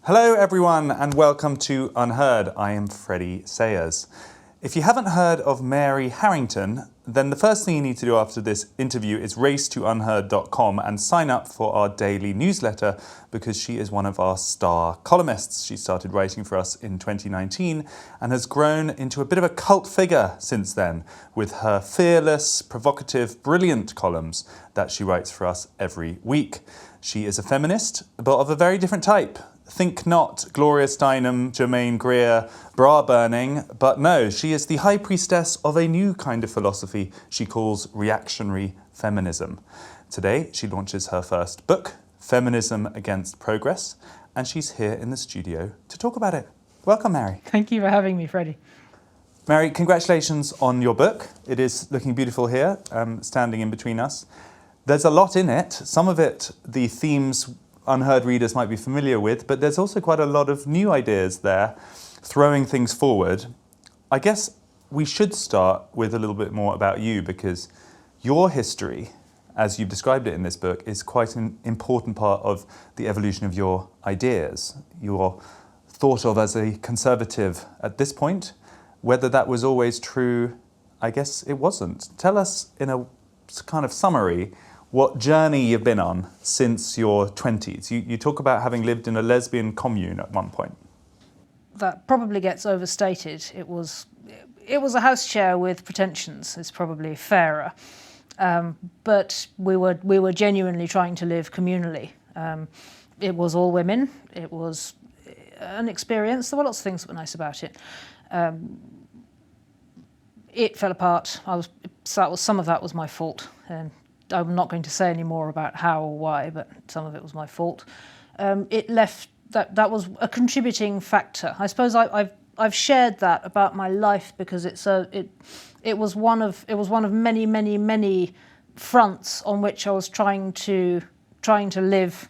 Hello everyone and welcome to UnHerd. I am Freddie Sayers. If you haven't heard of Mary Harrington, then the first thing you need to do after this interview is race to unheard.com and sign up for our daily newsletter because she is one of our star columnists. She started writing for us in 2019 and has grown into a bit of a cult figure since then with her fearless, provocative, brilliant columns that she writes for us every week. She is a feminist, but of a very different type. Think not Gloria Steinem, Germaine Greer, bra burning, but no, she is the high priestess of a new kind of philosophy she calls reactionary feminism. Today, she launches her first book, Feminism Against Progress, and she's here in the studio to talk about it. Welcome, Mary. Thank you for having me, Freddie. Mary, congratulations on your book. It is looking beautiful here, standing in between us. There's a lot in it. Some of it, the themes UnHerd readers might be familiar with, but there's also quite a lot of new ideas there, throwing things forward. I guess we should start with a little bit more about you, because your history, as you've described it in this book, is quite an important part of the evolution of your ideas. You're thought of as a conservative at this point. Whether that was always true, I guess it wasn't. Tell us in a kind of summary what journey you've been on since your 20s. You talk about having lived in a lesbian commune at one point. That probably gets overstated. It was a house share with pretensions, is probably fairer. But we were genuinely trying to live communally. It was all women. It was an experience. There were lots of things that were nice about it. It fell apart. Some of that was my fault. I'm not going to say any more about how or why, but some of it was my fault. It left that was a contributing factor. I suppose I've shared that about my life because it was one of many fronts on which I was trying to live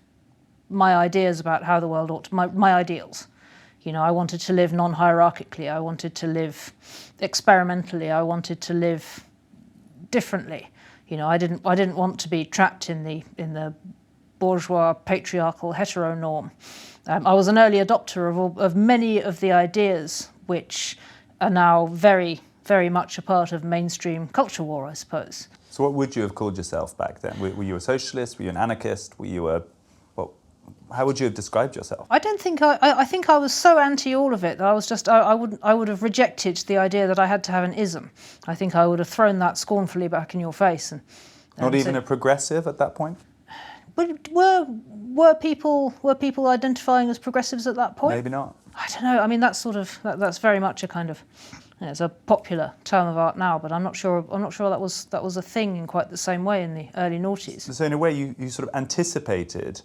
my ideas about how the world ought to, my ideals. You know, I wanted to live non-hierarchically. I wanted to live experimentally. I wanted to live differently. You know, I didn't want to be trapped in the bourgeois patriarchal heteronorm. I was an early adopter of many of the ideas which are now very, very much a part of mainstream culture war, I suppose. So what would you have called yourself back then? Were you a socialist? Were you an anarchist? Were you how would you have described yourself? I don't think I think I was so anti all of it that I would have rejected the idea that I had to have an ism. I think I would have thrown that scornfully back in your face. And not even a progressive at that point? Were people identifying as progressives at that point? Maybe not. I don't know. I mean, that's very much a kind of, it's a popular term of art now, but I'm not sure that was a thing in quite the same way in the early noughties. So in a way, you sort of anticipated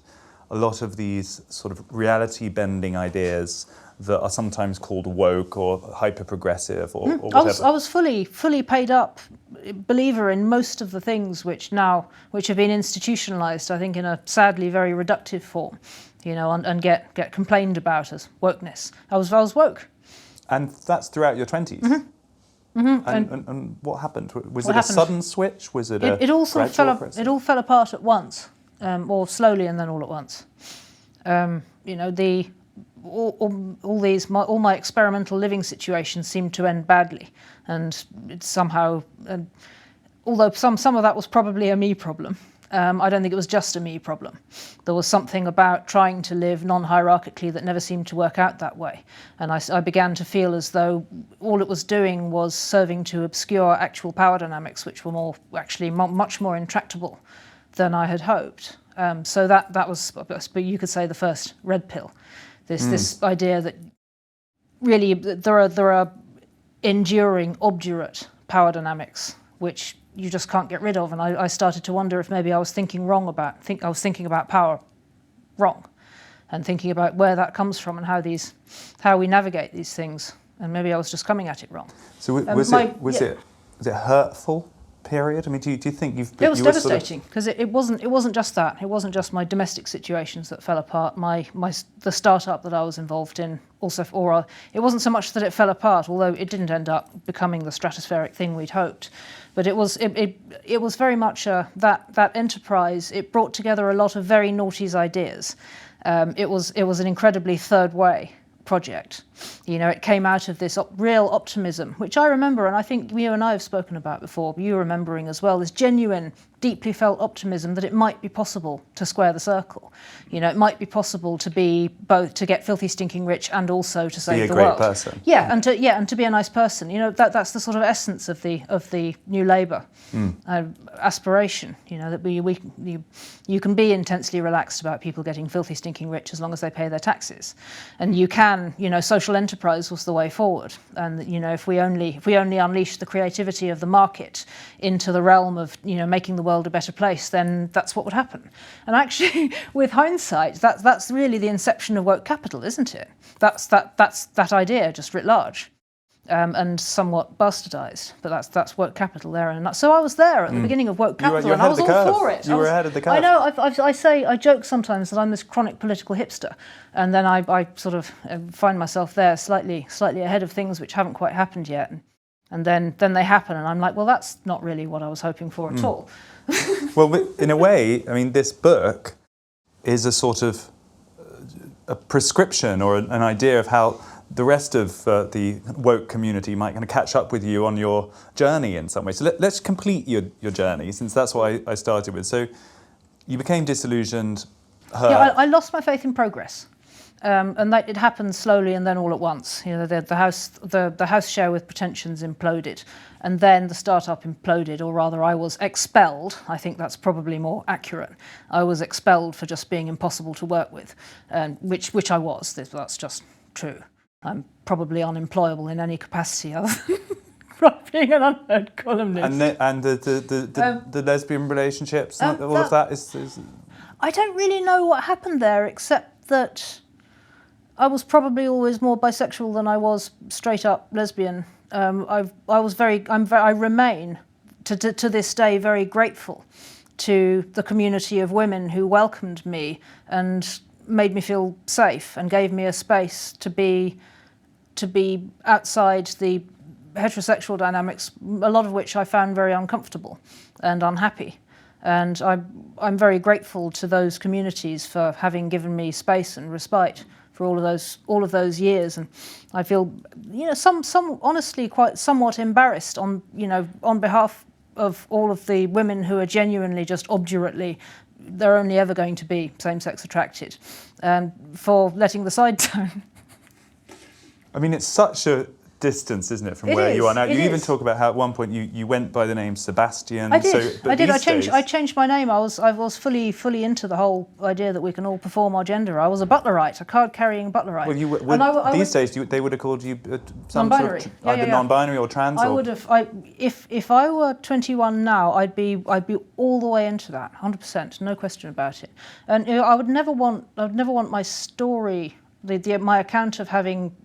a lot of these sort of reality-bending ideas that are sometimes called woke or hyper-progressive or whatever. I was fully paid up believer in most of the things which have been institutionalized, I think, in a sadly very reductive form, you know, and get complained about as wokeness. I was woke. And that's throughout your 20s? Mm-hmm. Mm-hmm. And what happened? Was it a sudden switch? Was it it all sort of fell apart at once. Or slowly and then all at once. You know, all my experimental living situations seemed to end badly, and it somehow, although some of that was probably a me problem, I don't think it was just a me problem. There was something about trying to live non-hierarchically that never seemed to work out that way, and I began to feel as though all it was doing was serving to obscure actual power dynamics, which were much more intractable than I had hoped. So that was, but you could say, the first red pill. This idea that really there are enduring, obdurate power dynamics which you just can't get rid of, and I started to wonder if maybe I was thinking about power wrong, and thinking about where that comes from and how we navigate these things, and maybe I was just coming at it wrong. So was it hurtful period? I mean, do you think you've... It was devastating, because it wasn't just that. It wasn't just my domestic situations that fell apart. The startup that I was involved in also, it wasn't so much that it fell apart, although it didn't end up becoming the stratospheric thing we'd hoped. But it was very much that enterprise. It brought together a lot of very noughties ideas. It was an incredibly third way project. It came out of this real optimism, which I remember, and I think you and I have spoken about before, but you remembering as well, this genuine, deeply felt optimism that it might be possible to square the circle. It might be possible to be both, to get filthy, stinking rich and also to save the world. Be a great person. Yeah, and to be a nice person. That's the sort of essence of the New Labour aspiration. That you can be intensely relaxed about people getting filthy, stinking rich as long as they pay their taxes, and you can, social enterprise was the way forward. And if we only unleash the creativity of the market into the realm of making the world a better place, then that's what would happen. And actually, with hindsight, that's really the inception of woke capital, isn't it? That's that idea just writ large. And somewhat bastardised, but that's woke capital there. And so I was there at the beginning of woke capital, and I was all for it. You were ahead of the curve. I know. I joke sometimes that I'm this chronic political hipster, and then I sort of find myself there, slightly ahead of things which haven't quite happened yet, and then they happen, and I'm like, well, that's not really what I was hoping for at all. Well, in a way, I mean, this book is a sort of a prescription or an idea of how the rest of the woke community might kind of catch up with you on your journey in some way. So let's complete your journey, since that's what I started with. So you became disillusioned, hurt. Yeah, I lost my faith in progress. And it happened slowly and then all at once. The house share with pretensions imploded, and then the startup imploded, or rather I was expelled. I think that's probably more accurate. I was expelled for just being impossible to work with, which I was. That's just true. I'm probably unemployable in any capacity other than being an UnHerd columnist. And the lesbian relationships, all of that is... I don't really know what happened there, except that I was probably always more bisexual than I was straight up lesbian. I remain to this day very grateful to the community of women who welcomed me and made me feel safe and gave me a space to be outside the heterosexual dynamics, a lot of which I found very uncomfortable and unhappy. And I'm very grateful to those communities for having given me space and respite for all of those years. And I feel, some honestly quite somewhat embarrassed on behalf of all of the women who are genuinely just obdurately, they're only ever going to be same-sex attracted, for letting the side down. I mean, it's such a distance, isn't it, from where you are now? You even talk about how at one point you went by the name Sebastian. I did. I changed my name. I was fully into the whole idea that we can all perform our gender. I was a butlerite, a card-carrying butlerite. Well, these days they would have called you some non-binary. Sort of either non-binary or trans. I would have. If I were 21 now, I'd be all the way into that, 100%, no question about it. And I would never want my story, my account of having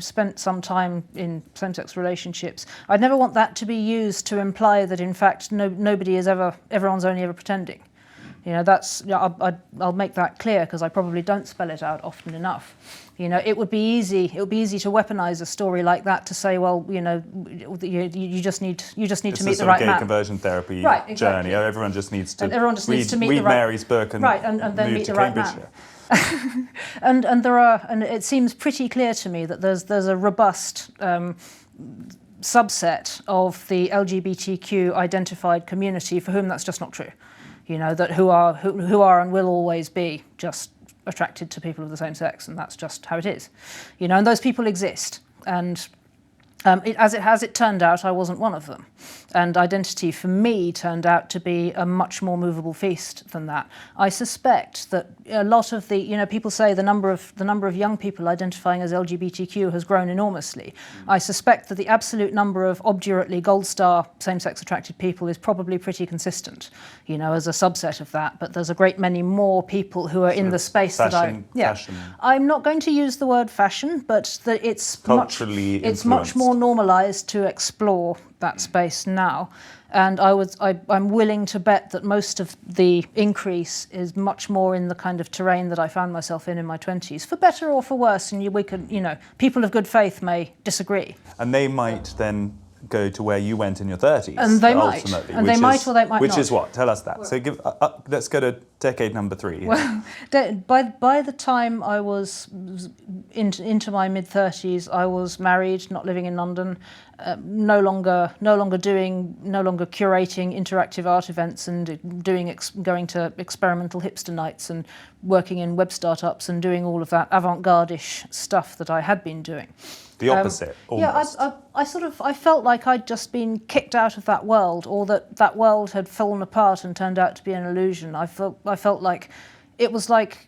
spent some time in same-sex relationships, I'd never want that to be used to imply that in fact everyone's only ever pretending. I'll make that clear, because I probably don't spell it out often enough. It would be easy to weaponize a story like that to say, well, you just need to meet the right man. It's a sort of gay conversion therapy journey. Everyone just needs to read Mary's book and then meet the right man. and it seems pretty clear to me that there's a robust subset of the LGBTQ identified community for whom that's just not true. That who are and will always be just attracted to people of the same sex, and that's just how it is. And those people exist. And as it turned out, I wasn't one of them. And identity for me turned out to be a much more movable feast than that. I suspect that a lot of the, people say the number of young people identifying as LGBTQ has grown enormously. I suspect that the absolute number of obdurately gold star same-sex attracted people is probably pretty consistent, as a subset of that. But there's a great many more people who are in the space fashion. I'm not going to use the word fashion, but that it's culturally much more more normalised to explore that space now. And I'm willing to bet that most of the increase is much more in the kind of terrain that I found myself in my 20s, for better or for worse. And we could, people of good faith may disagree. And they might then go to where you went in your 30s. And they might. Ultimately, And they might or they might not. Which is what? Tell us that. Well, so let's go to decade number 3. Well, by the time I was into my mid-30s, I was married, not living in London, no longer curating interactive art events and going to experimental hipster nights and working in web startups and doing all of that avant-garde-ish stuff that I had been doing. The opposite, almost. Yeah, I felt like I'd just been kicked out of that world, or that world had fallen apart and turned out to be an illusion. I felt like it was like,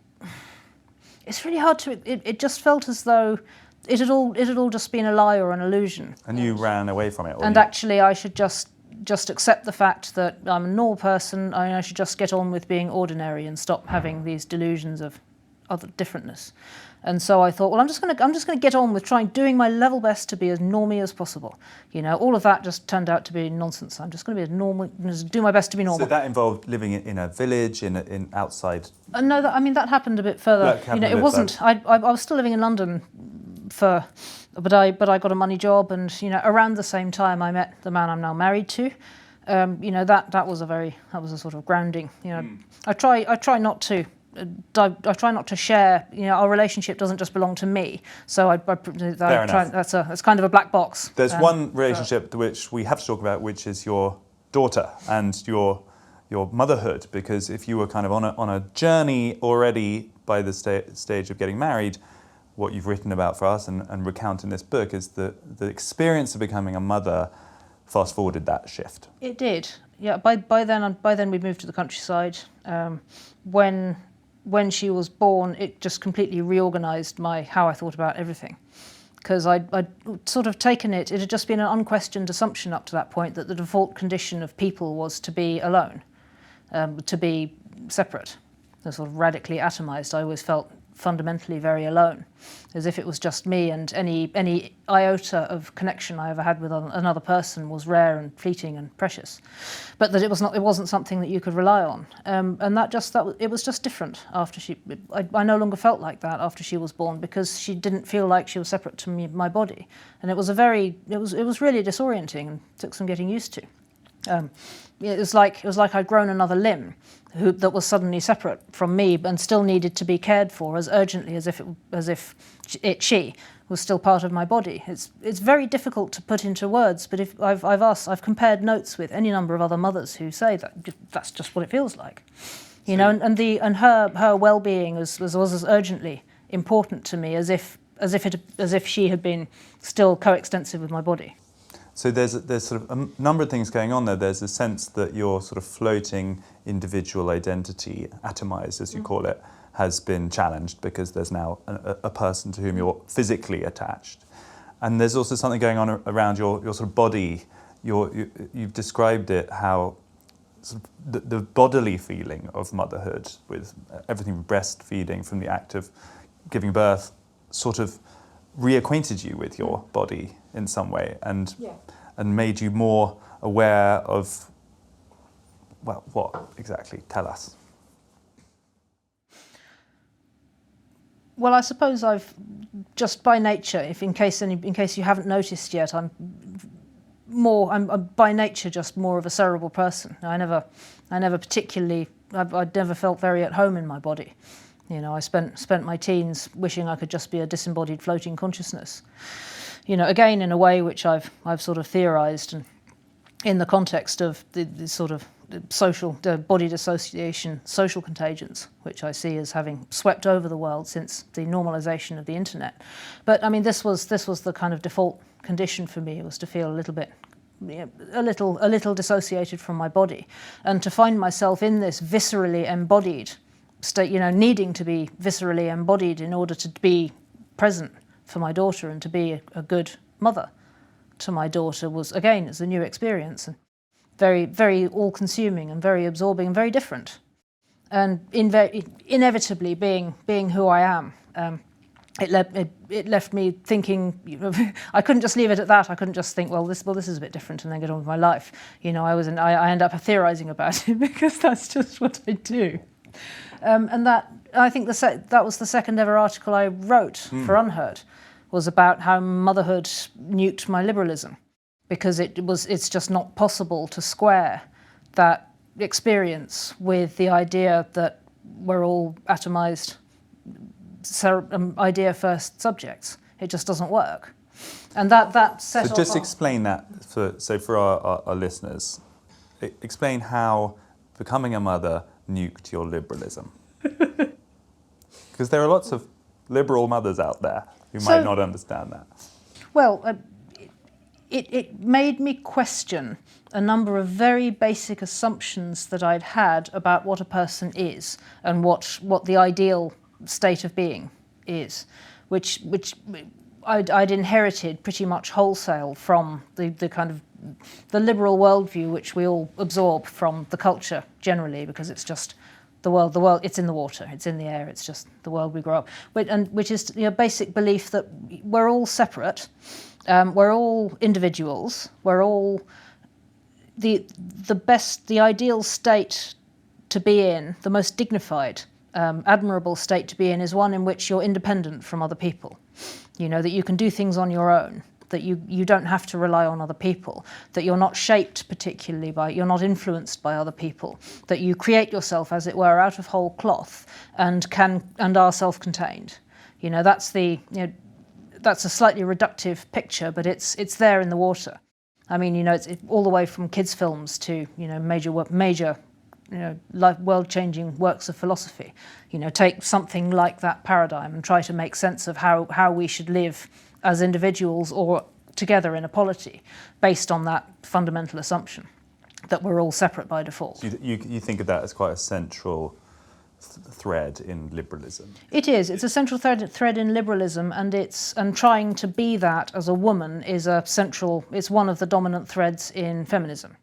it's really hard to. It just felt as though it had all just been a lie or an illusion. And you ran away from it. And actually, I should just accept the fact that I'm a normal person. I should just get on with being ordinary and stop having these delusions of other differentness. And so I thought, well, I'm just going to get on with doing my level best to be as normy as possible. All of that just turned out to be nonsense. I'm just going to be as normal, just do my best to be normal. So that involved living in a village, in outside. No, that happened a bit further. It wasn't. I was still living in London but I got a money job, and around the same time I met the man I'm now married to. That was a sort of grounding. I try not to share. Our relationship doesn't just belong to me. So that's kind of a black box. There's one relationship which we have to talk about, which is your daughter and your motherhood. Because if you were kind of on a journey already by the stage of getting married, what you've written about for us and recount in this book is the experience of becoming a mother fast-forwarded that shift. It did. Yeah. By then we'd moved to the countryside. When she was born, it just completely reorganised how I thought about everything. Because I'd sort of taken it had just been an unquestioned assumption up to that point that the default condition of people was to be alone, to be separate, sort of radically atomised. I always felt fundamentally very alone, as if it was just me, and any iota of connection I ever had with another person was rare and fleeting and precious, but that it wasn't something that you could rely on, and it was just different after I no longer felt like that after she was born, because she didn't feel like she was separate to me, my body, and it was really disorienting and took some getting used to. It was like I'd grown another limb that was suddenly separate from me and still needed to be cared for as urgently as if she was still part of my body. It's very difficult to put into words, but if I've compared notes with any number of other mothers who say that that's just what it feels like, and her well-being was as urgently important to me as if she had been still coextensive with my body. So there's sort of a number of things going on there. There's a sense that your sort of floating individual identity, atomized as you call it, has been challenged because there's now a person to whom you're physically attached. And there's also something going on around your sort of body. You've described it, how sort of the bodily feeling of motherhood, with everything from breastfeeding, from the act of giving birth, sort of reacquainted you with your body in some way, and made you more aware of, well, what exactly? Tell us. Well, I suppose I've just by nature, in case you haven't noticed yet, I'm by nature just more of a cerebral person. I never particularly, I'd never felt very at home in my body. I spent my teens wishing I could just be a disembodied floating consciousness. Again, in a way which I've sort of theorised, and in the context of the sort of body dissociation, social contagions, which I see as having swept over the world since the normalisation of the internet. But I mean, this was the kind of default condition for me. It was to feel a little bit, a little dissociated from my body, and to find myself in this viscerally embodied state, needing to be viscerally embodied in order to be present for my daughter and to be a good mother to my daughter was, again, it's a new experience, and very, very all-consuming and very absorbing and very different. And inevitably being who I am, it left me thinking, I couldn't just leave it at that. I couldn't just think, well, this is a bit different and then get on with my life. I end up theorising about it because that's just what I do. And that, I think that was the second ever article I wrote for UnHerd, was about how motherhood nuked my liberalism, because it's just not possible to square that experience with the idea that we're all atomised idea first subjects. It just doesn't work. And that set So just explain that for our listeners. Explain how becoming a mother nuked your liberalism. Because there are lots of liberal mothers out there who might not understand that. Well, it made me question a number of very basic assumptions that I'd had about what a person is and what the ideal state of being is, which I'd inherited pretty much wholesale from the kind of the liberal worldview which we all absorb from the culture generally, because it's just the world, it's in the water, it's in the air, it's just the world we grow up with, and which is basic belief that we're all separate, we're all individuals, we're all the ideal state to be in, the most dignified, admirable state to be in, is one in which you're independent from other people. That you can do things on your own, that you don't have to rely on other people, that you're not shaped particularly you're not influenced by other people, that you create yourself, as it were, out of whole cloth and are self-contained. That's a slightly reductive picture, but it's there in the water. I mean, it's all the way from kids' films to major world-changing works of philosophy. Take something like that paradigm and try to make sense of how we should live as individuals or together in a polity, based on that fundamental assumption that we're all separate by default. So you think of that as quite a central thread in liberalism? It is. It's a central thread in liberalism, and trying to be that as a woman is it's one of the dominant threads in feminism.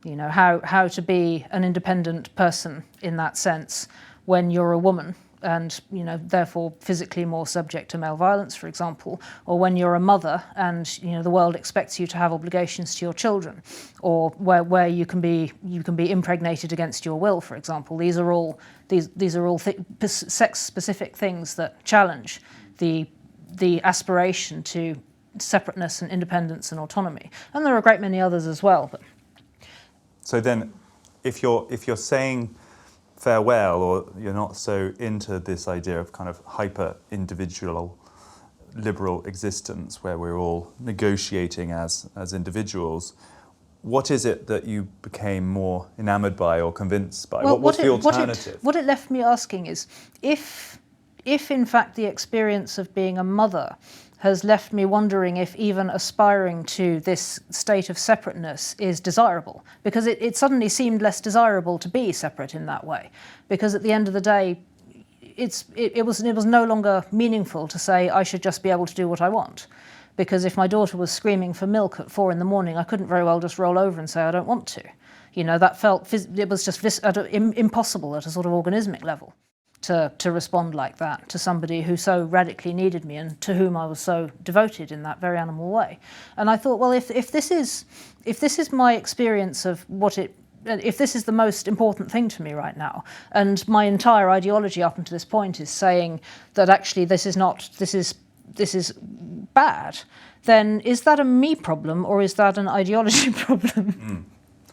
How to be an independent person in that sense when you're a woman and, therefore physically more subject to male violence, for example, or when you're a mother and, the world expects you to have obligations to your children, or where you can be impregnated against your will, for example. These are all sex-specific things that challenge the aspiration to separateness and independence and autonomy. And there are a great many others as well. But so then, if you're saying farewell, or you're not so into this idea of kind of hyper-individual liberal existence where we're all negotiating as individuals, what is it that you became more enamoured by or convinced by? Well, what's the alternative? What it left me asking is, if in fact the experience of being a mother has left me wondering if even aspiring to this state of separateness is desirable, because it suddenly seemed less desirable to be separate in that way, because at the end of the day it was no longer meaningful to say I should just be able to do what I want, because if my daughter was screaming for milk at 4 a.m, I couldn't very well just roll over and say I don't want to. That felt, it was just impossible at a sort of organismic level to respond like that to somebody who so radically needed me and to whom I was so devoted in that very animal way. And I thought, well, if this is my experience of if this is the most important thing to me right now, and my entire ideology up until this point is saying that actually this is bad, then is that a me problem or is that an ideology problem?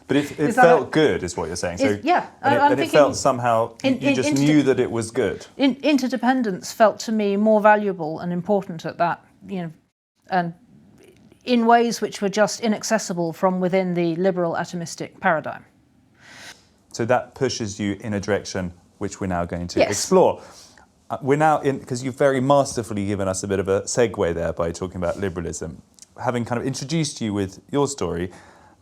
But it felt good, is what you're saying. So, yeah. And it felt somehow, you just knew that it was good. Interdependence felt to me more valuable and important at that, and in ways which were just inaccessible from within the liberal atomistic paradigm. So that pushes you in a direction which we're now going to explore. We're now in, because you've very masterfully given us a bit of a segue there by talking about liberalism. Having kind of introduced you with your story,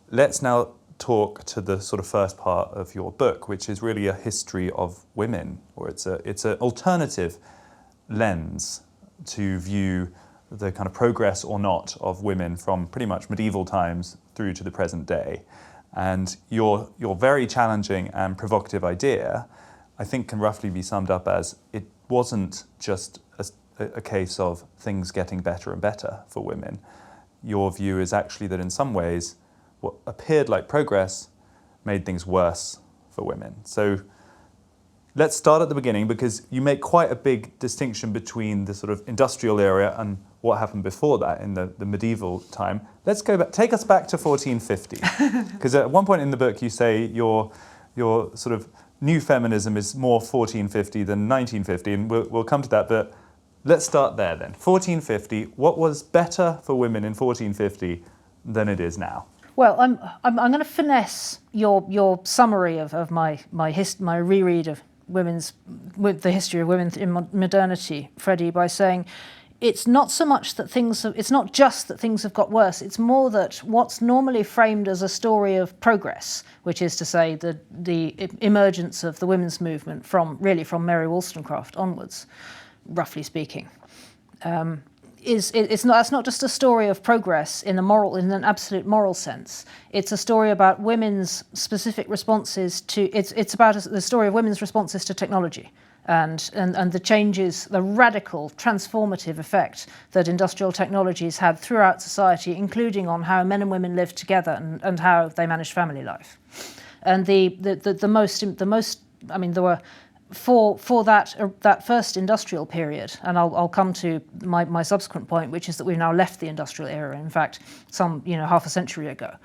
let's now talk to the sort of first part of your book, which is really a history of women, or it's an alternative lens to view the kind of progress or not of women from pretty much medieval times through to the present day. And your very challenging and provocative idea, I think, can roughly be summed up as it wasn't just a a case of things getting better and better for women. Your view is actually that in some ways, what appeared like progress made things worse for women. So let's start at the beginning, because you make quite a big distinction between the sort of industrial era and what happened before that in the medieval time. Let's go back, take us back to 1450. Because at one point in the book you say your sort of new feminism is more 1450 than 1950, and we'll come to that, but let's start there then. 1450, what was better for women in 1450 than it is now? Well, I'm going to finesse your summary of my reread of the history of women in modernity, Freddie, by saying it's not so much that it's not just that things have got worse. It's more that what's normally framed as a story of progress, which is to say the emergence of the women's movement from Mary Wollstonecraft onwards, roughly speaking, that's not just a story of progress in an absolute moral sense. It's a story about women's specific responses to it's about the story of women's responses to technology and the changes, the radical transformative effect that industrial technologies had throughout society, including on how men and women lived together and how they managed family life. And the most I mean, there were for that first industrial period, and I'll come to my subsequent point, which is that we've now left the industrial era, in fact, half a century ago.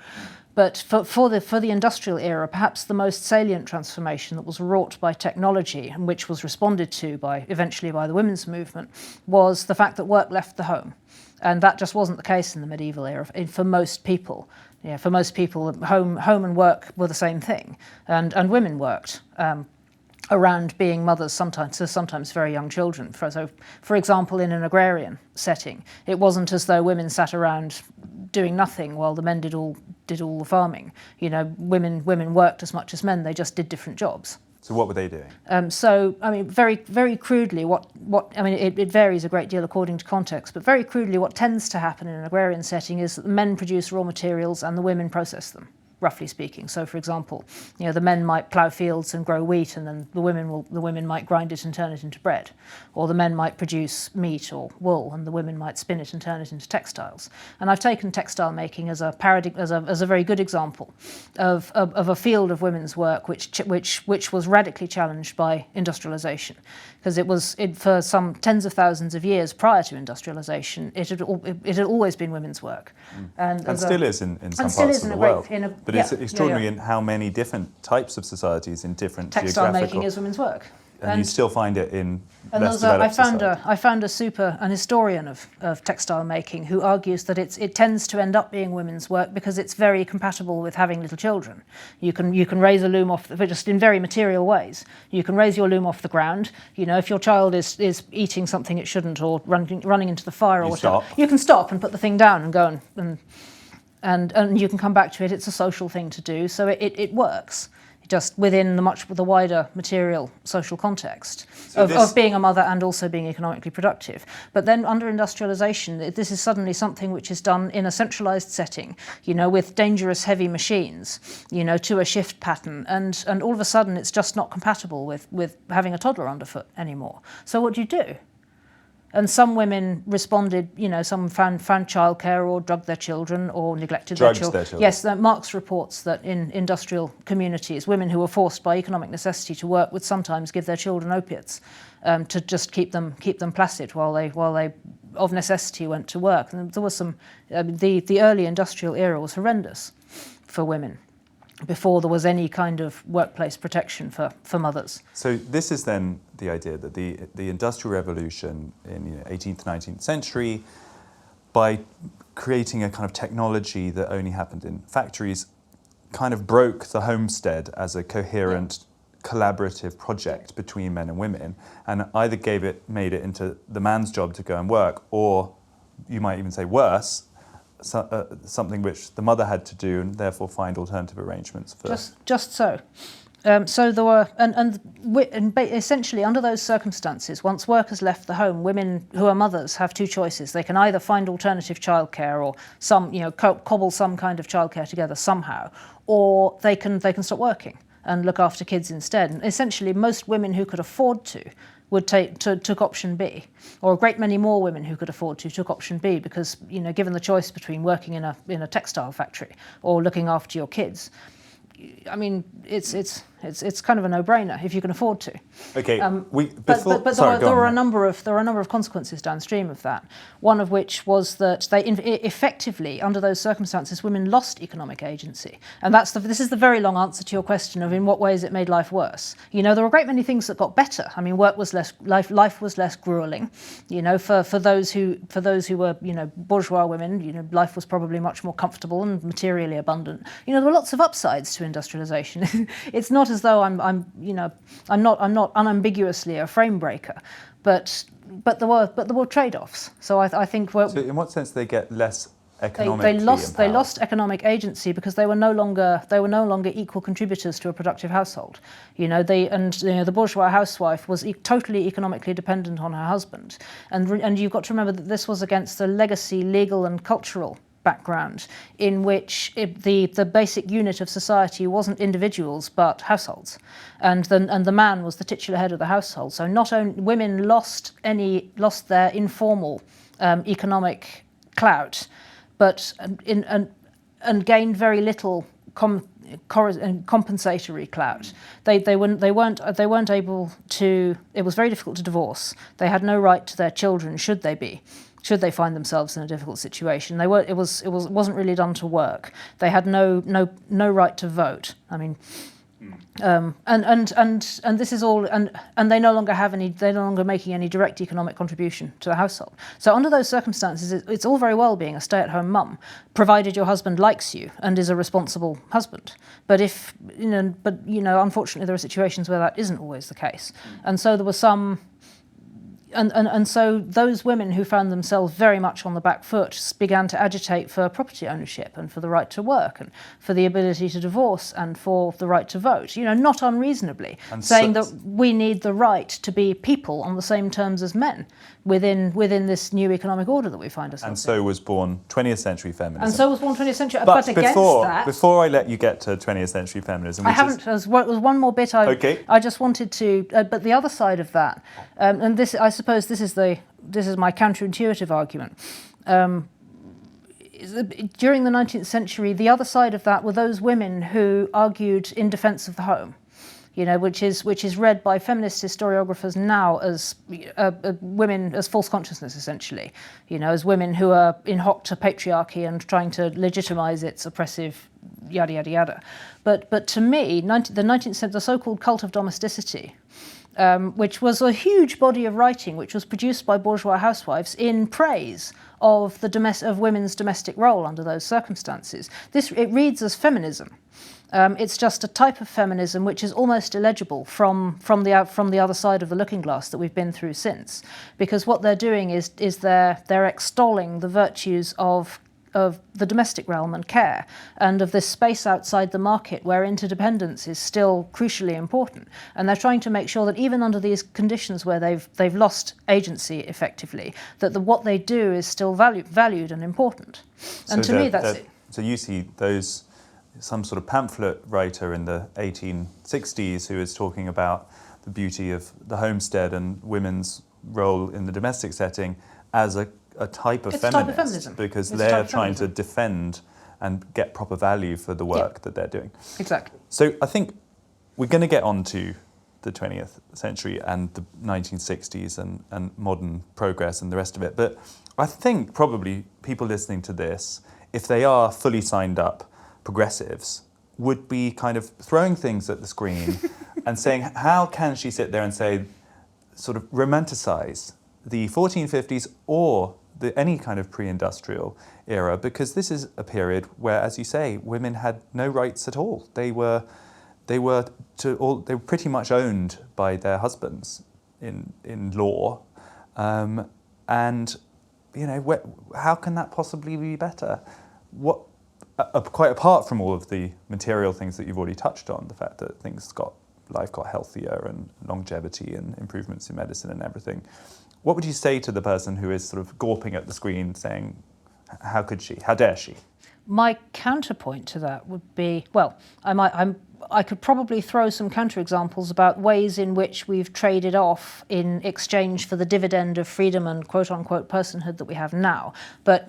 But for the industrial era, perhaps the most salient transformation that was wrought by technology, and which was responded to eventually by the women's movement, was the fact that work left the home. And that just wasn't the case in the medieval era for most people. For most people, home and work were the same thing, and women worked around being mothers, sometimes very young children. So, for example, in an agrarian setting, it wasn't as though women sat around doing nothing while the men did all the farming. Women worked as much as men. They just did different jobs. So what were they doing? Very, very crudely, it varies a great deal according to context, but very crudely, what tends to happen in an agrarian setting is that the men produce raw materials and the women process them, roughly speaking. So, for example, the men might plough fields and grow wheat, and then the women might grind it and turn it into bread, or the men might produce meat or wool, and the women might spin it and turn it into textiles. And I've taken textile making as a very good example of a field of women's work which was radically challenged by industrialization, because for some tens of thousands of years prior to industrialization, it had always been women's work, and still is in some parts of the world. But it's extraordinary in how many different types of societies in different textile making is women's work. And you still find it in less developed societies. I found an historian of textile making who argues that it tends to end up being women's work because it's very compatible with having little children. You can raise a loom just in very material ways. You can raise your loom off the ground. If your child is eating something it shouldn't, or running into the fire or whatever, you can stop and put the thing down and go and you can come back to it. It's a social thing to do, so it works, just within the wider material social context of being a mother and also being economically productive. But then under industrialization, this is suddenly something which is done in a centralized setting, with dangerous heavy machines, to a shift pattern, and all of a sudden it's just not compatible with having a toddler underfoot anymore. So what do you do? And some women responded, some found childcare or drugged their children or neglected their children. Yes, Marx reports that in industrial communities, women who were forced by economic necessity to work would sometimes give their children opiates to just keep them placid while they of necessity went to work. And there was the early industrial era was horrendous for women, before there was any kind of workplace protection for mothers. So this is then the idea that the Industrial Revolution in 18th, 19th century, by creating a kind of technology that only happened in factories, kind of broke the homestead as a coherent, collaborative project between men and women, and either made it into the man's job to go and work, or you might even say worse, something which the mother had to do, and therefore find alternative arrangements for. Just so. So there were, and essentially under those circumstances, once work has left the home, women who are mothers have two choices. They can either find alternative childcare or cobble some kind of childcare together somehow, or they can stop working and look after kids instead. And essentially, most women who could afford to took option B, or a great many more women who could afford to took option B because, given the choice between working in a textile factory or looking after your kids, I mean, it's kind of a no-brainer if you can afford to. Okay. There were a number of consequences downstream of that. One of which was that they effectively, under those circumstances, women lost economic agency, and this is the very long answer to your question of in what ways it made life worse. There were a great many things that got better. I mean, life was less grueling. For those who were bourgeois women, life was probably much more comfortable and materially abundant. There were lots of upsides to industrialization. It's not as though I'm not unambiguously a frame breaker, but there were trade-offs. So I think so in what sense did they get less economically they lost economic agency because they were no longer equal contributors to a productive household. The bourgeois housewife was totally economically dependent on her husband, and you've got to remember that this was against a legacy legal and cultural background in which the basic unit of society wasn't individuals but households, and the man was the titular head of the household. So not only women lost their informal economic clout, but and gained very little compensatory clout. They weren't able to. It was very difficult to divorce. They had no right to their children, should they find themselves in a difficult situation. It wasn't really done to work. They had no right to vote. I mean, and this is all, and they no longer making any direct economic contribution to the household. So under those circumstances, it's all very well being a stay-at-home mum, provided your husband likes you and is a responsible husband. But unfortunately, there are situations where that isn't always the case, and so there were some. And so those women who found themselves very much on the back foot began to agitate for property ownership and for the right to work and for the ability to divorce and for the right to vote, not unreasonably, saying that we need the right to be people on the same terms as men within this new economic order that we find ourselves in. And so was born 20th century feminism. And so was born 20th century, but against that... Before I let you get to 20th century feminism... There's one more bit I just wanted to... but the other side of that, and this, I suppose this is my counterintuitive argument. During the 19th century, the other side of that were those women who argued in defence of the home. Which is read by feminist historiographers now as women as false consciousness, essentially. As women who are in hoc to patriarchy and trying to legitimise its oppressive yada yada yada. But to me, the 19th century, the so-called cult of domesticity, which was a huge body of writing which was produced by bourgeois housewives in praise of women's domestic role under those circumstances. It reads as feminism. It's just a type of feminism which is almost illegible from the other side of the looking glass that we've been through since, because what they're doing is they're extolling the virtues of the domestic realm and care, and of this space outside the market where interdependence is still crucially important. And they're trying to make sure that even under these conditions where they've lost agency effectively, that what they do is still valued and important. And to me, that's it. So you see some sort of pamphlet writer in the 1860s who is talking about the beauty of the homestead and women's role in the domestic setting as a type of feminism, because they're trying to defend and get proper value for the work that they're doing. Exactly. So I think we're going to get on to the 20th century and the 1960s and modern progress and the rest of it. But I think probably people listening to this, if they are fully signed up progressives, would be kind of throwing things at the screen and saying, how can she sit there and say, sort of romanticize the 1450s or any kind of pre-industrial era, because this is a period where, as you say, women had no rights at all. They were pretty much owned by their husbands in law, and how can that possibly be better? Quite apart from all of the material things that you've already touched on, the fact that life got healthier and longevity and improvements in medicine and everything. What would you say to the person who is sort of gawping at the screen saying, how could she? How dare she? My counterpoint to that would be, well, I could probably throw some counterexamples about ways in which we've traded off in exchange for the dividend of freedom and quote-unquote personhood that we have now. But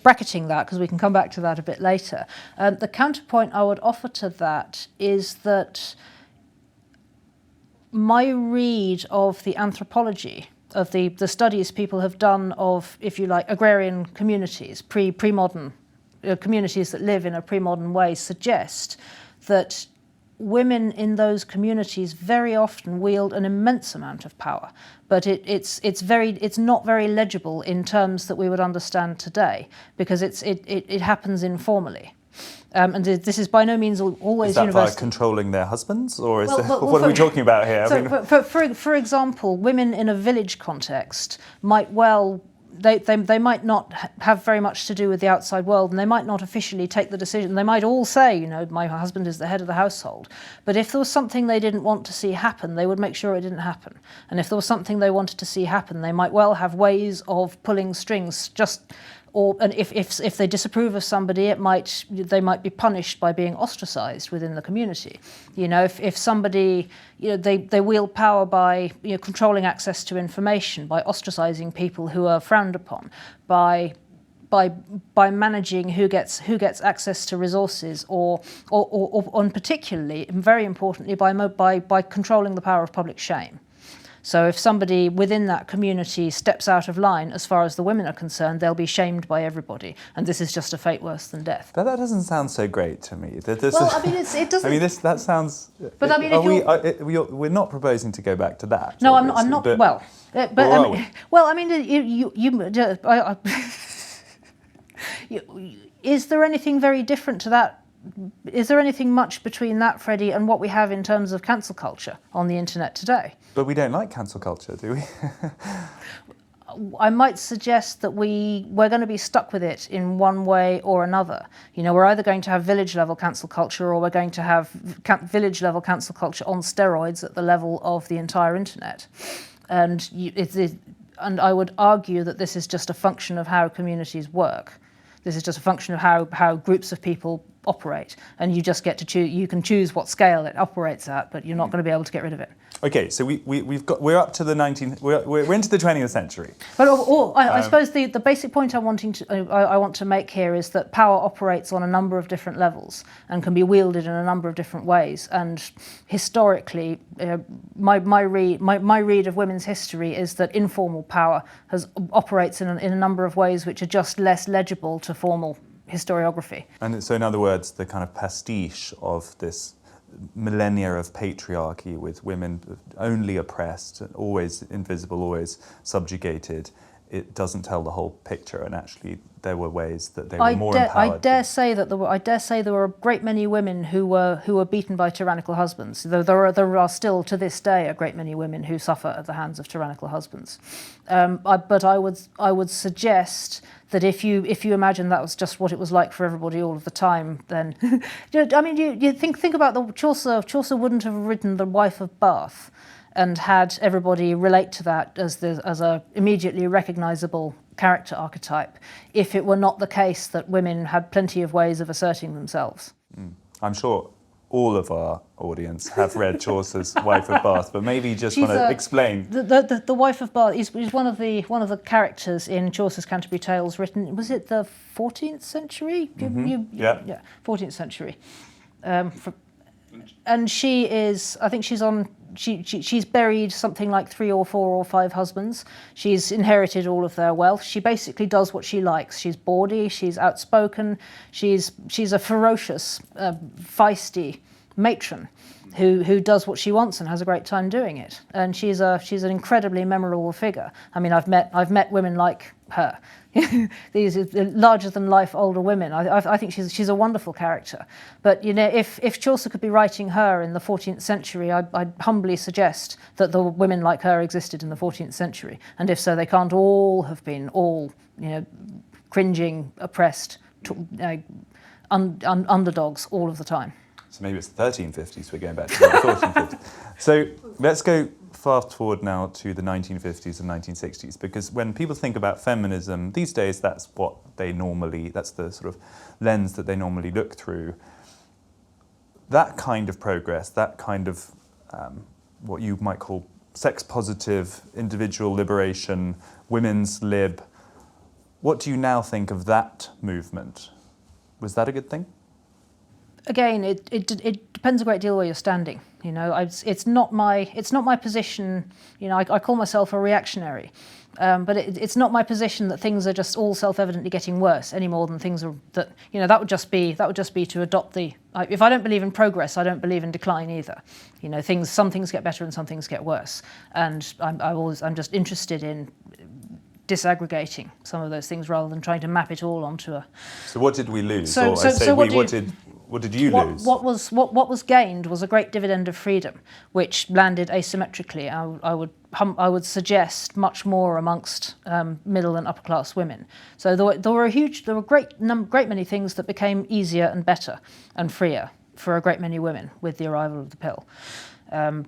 bracketing that, because we can come back to that a bit later, the counterpoint I would offer to that is that my read of the anthropology, of the studies people have done of, if you like, agrarian communities, pre-modern communities that live in a pre-modern way, suggest that women in those communities very often wield an immense amount of power, but it's not very legible in terms that we would understand today, because it happens informally. And this is by no means always is that universal. by controlling their husbands, or is what are we talking about here? So for example, women in a village context might well, they might not have very much to do with the outside world, and they might not officially take the decision. They might all say, my husband is the head of the household. But if there was something they didn't want to see happen, they would make sure it didn't happen. And if there was something they wanted to see happen, they might well have ways of pulling strings, and if they disapprove of somebody, they might be punished by being ostracized within the community. If somebody, they wield power by controlling access to information, by ostracizing people who are frowned upon, by managing who gets access to resources, or particularly, and very importantly, by controlling the power of public shame. So if somebody within that community steps out of line, as far as the women are concerned, they'll be shamed by everybody, and this is just a fate worse than death. But that doesn't sound so great to me. It doesn't. I mean, that sounds. But I mean, we're not proposing to go back to that. No, I'm not. Is there anything very different to that? Is there anything much between that, Freddie, and what we have in terms of cancel culture on the internet today? But we don't like cancel culture, do we? I might suggest that we're going to be stuck with it in one way or another. We're either going to have village-level cancel culture, or we're going to have village-level cancel culture on steroids at the level of the entire internet. And I would argue that this is just a function of how communities work. This is just a function of how groups of people operate, and you just get to choose. You can choose what scale it operates at, but you're not going to be able to get rid of it. Okay, so we're up to the 19th. We're into the 20th century. But I suppose the basic point I want to make here is that power operates on a number of different levels and can be wielded in a number of different ways. And historically, my read of women's history is that informal power operates in a number of ways which are just less legible to formal historiography. And so, in other words, the kind of pastiche of this millennia of patriarchy, with women only oppressed, always invisible, always subjugated, it doesn't tell the whole picture, and actually there were ways that they were more empowered. I dare say there were a great many women who were beaten by tyrannical husbands. There are still to this day a great many women who suffer at the hands of tyrannical husbands. But I would suggest that if you imagine that was just what it was like for everybody all of the time, then I mean you think about the Chaucer. Chaucer wouldn't have written The Wife of Bath and had everybody relate to that as a immediately recognisable character archetype if it were not the case that women had plenty of ways of asserting themselves. I'm sure all of our audience have read Chaucer's Wife of Bath, but maybe you just want to explain. The Wife of Bath is one of the characters in Chaucer's Canterbury Tales, written, was it the 14th century? Yeah, 14th century. And she is, I think she's buried something like 3 or 4 or 5 husbands. She's inherited all of their wealth. She basically does what she likes. She's bawdy, she's outspoken, she's a ferocious, feisty matron who does what she wants and has a great time doing it. And she's an incredibly memorable figure. I mean, I've met women like her. These larger than life older women. I think she's a wonderful character. But if Chaucer could be writing her in the 14th century, I'd humbly suggest that the women like her existed in the 14th century. And if so, they can't all have been cringing, oppressed, underdogs all of the time. So maybe it's the 1350s we're going back to, the 1450s. So let's go fast forward now to the 1950s and 1960s, because when people think about feminism these days, that's the sort of lens that they normally look through. That kind of progress, that kind of what you might call sex-positive, individual liberation, women's lib, what do you now think of that movement? Was that a good thing? Again, it depends a great deal where you're standing. You know, it's not my position. You know, I call myself a reactionary, but it's not my position that things are just all self-evidently getting worse any more than things are. That, you know, that would just be to adopt the. If I don't believe in progress, I don't believe in decline either. You know, some things get better and some things get worse, and I'm just interested in disaggregating some of those things rather than trying to map it all onto a. So what did we lose? What did you lose? What was gained was a great dividend of freedom, which landed asymmetrically. I would suggest much more amongst middle and upper class women. So there were a great many things that became easier and better and freer for a great many women with the arrival of the pill. So